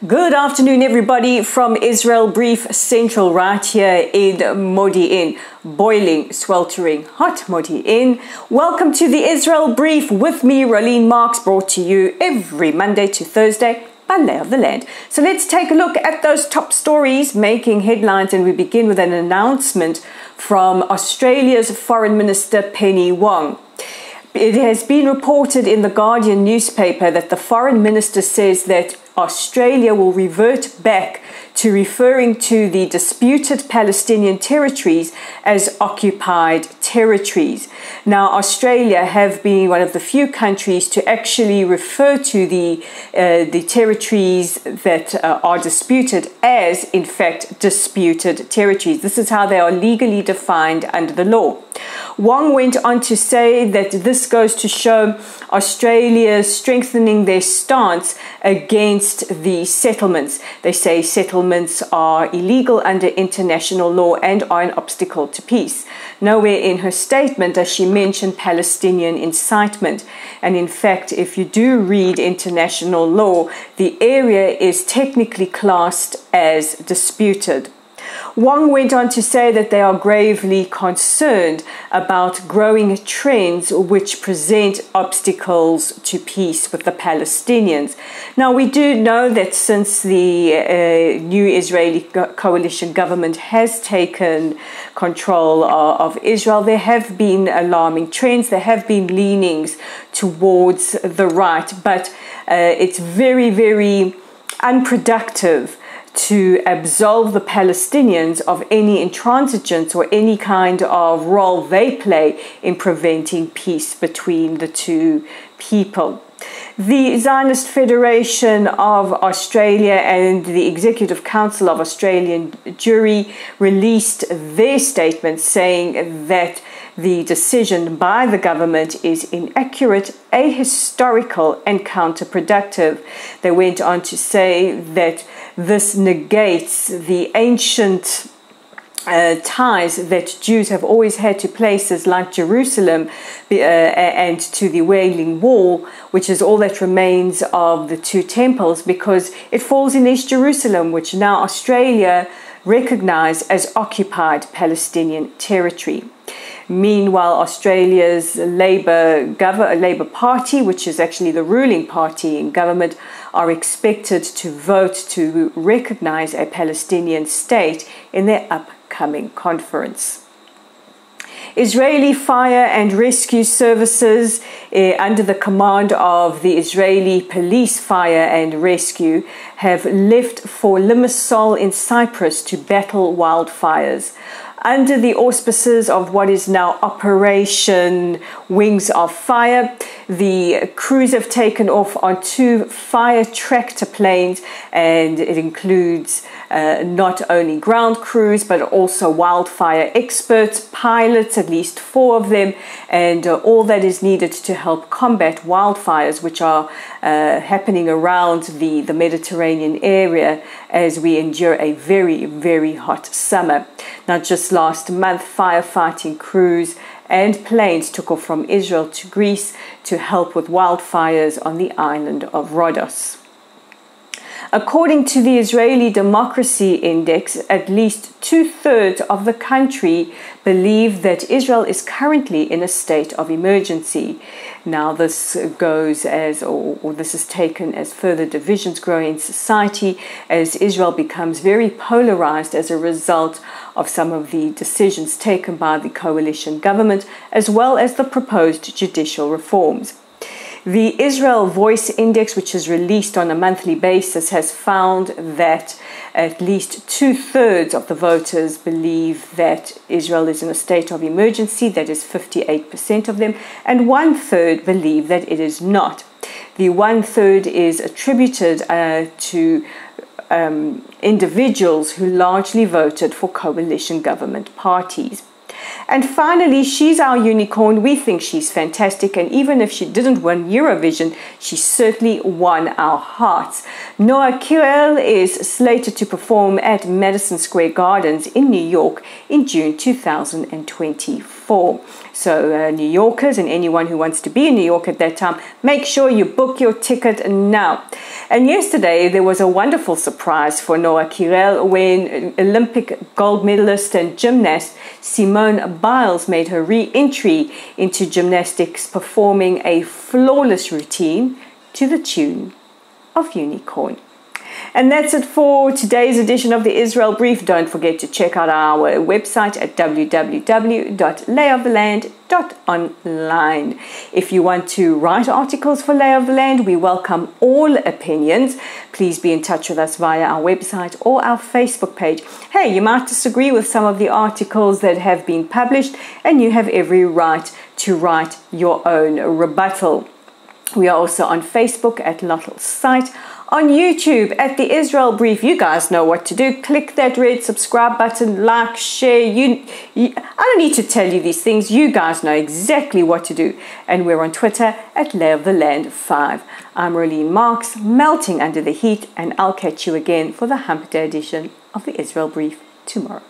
Good afternoon, everybody, from Israel Brief Central right here in Modi'in, boiling, sweltering hot Modi'in. Welcome to the Israel Brief with me, Rolene Marks, brought to you every Monday to Thursday by lay of the land. So let's take a look at those top stories making headlines, and we begin with an announcement from Australia's Foreign Minister Penny Wong. It has been reported in the Guardian newspaper that the Foreign Minister says that Australia will revert back to referring to the disputed Palestinian territories as occupied territories. Now, Australia have been one of the few countries to actually refer to the territories that are disputed as, in fact, disputed territories. This is how they are legally defined under the law. Wong went on to say that this goes to show Australia strengthening their stance against the settlements. They say settlements are illegal under international law and are an obstacle to peace. Nowhere in her statement does she mention Palestinian incitement. And in fact, if you do read international law, the area is technically classed as disputed. Wong went on to say that they are gravely concerned about growing trends which present obstacles to peace with the Palestinians. Now, we do know that since the new Israeli coalition government has taken control of Israel, there have been alarming trends. There have been leanings towards the right, but it's very, very unproductive to absolve the Palestinians of any intransigence or any kind of role they play in preventing peace between the two people. The Zionist Federation of Australia and the Executive Council of Australian Jewry released their statement saying that the decision by the government is inaccurate, ahistorical, and counterproductive. They went on to say that this negates the ancient ties that Jews have always had to places like Jerusalem and to the Wailing Wall, which is all that remains of the two temples, because it falls in East Jerusalem, which now Australia recognize as occupied Palestinian territory. Meanwhile, Australia's Labour Party, which is actually the ruling party in government, are expected to vote to recognize a Palestinian state in their upcoming conference. Israeli fire and rescue services under the command of the Israeli Police Fire and Rescue have left for Limassol in Cyprus to battle wildfires. Under the auspices of what is now Operation Wings of Fire, the crews have taken off on 2 fire tractor planes, and it includes not only ground crews but also wildfire experts, pilots, at least 4 of them, and all that is needed to help combat wildfires which are happening around the Mediterranean area as we endure a very, very hot summer. Now, just last month, firefighting crews and planes took off from Israel to Greece to help with wildfires on the island of Rhodos. According to the Israeli Democracy Index, at least 2/3 of the country believe that Israel is currently in a state of emergency. Now, this goes as, or this is taken as further divisions grow in society as Israel becomes very polarized as a result of some of the decisions taken by the coalition government, as well as the proposed judicial reforms. The Israel Voice Index, which is released on a monthly basis, has found that at least 2/3 of the voters believe that Israel is in a state of emergency. That is 58% of them, and 1/3 believe that it is not. The 1/3 is attributed to individuals who largely voted for coalition government parties. And finally, she's our unicorn. We think she's fantastic, and even if she didn't win Eurovision, she certainly won our hearts. Noa Kirel is slated to perform at Madison Square Gardens in New York in June 2024. 4. So New Yorkers and anyone who wants to be in New York at that time, make sure you book your ticket now. And yesterday there was a wonderful surprise for Noa Kirel when Olympic gold medalist and gymnast Simone Biles made her re-entry into gymnastics, performing a flawless routine to the tune of Unicorn. And that's it for today's edition of the Israel Brief. Don't forget to check out our website at www.layoftheland.online. If you want to write articles for Lay of the Land, we welcome all opinions. Please be in touch with us via our website or our Facebook page. Hey, you might disagree with some of the articles that have been published, and you have every right to write your own rebuttal. We are also on Facebook at Lottel's site, on YouTube at the Israel Brief. You guys know what to do. Click that red subscribe button, like, share. I don't need to tell you these things. You guys know exactly what to do. And we're on Twitter at Lay of the Land 5. I'm Rolene Marks, melting under the heat, and I'll catch you again for the Hump Day edition of the Israel Brief tomorrow.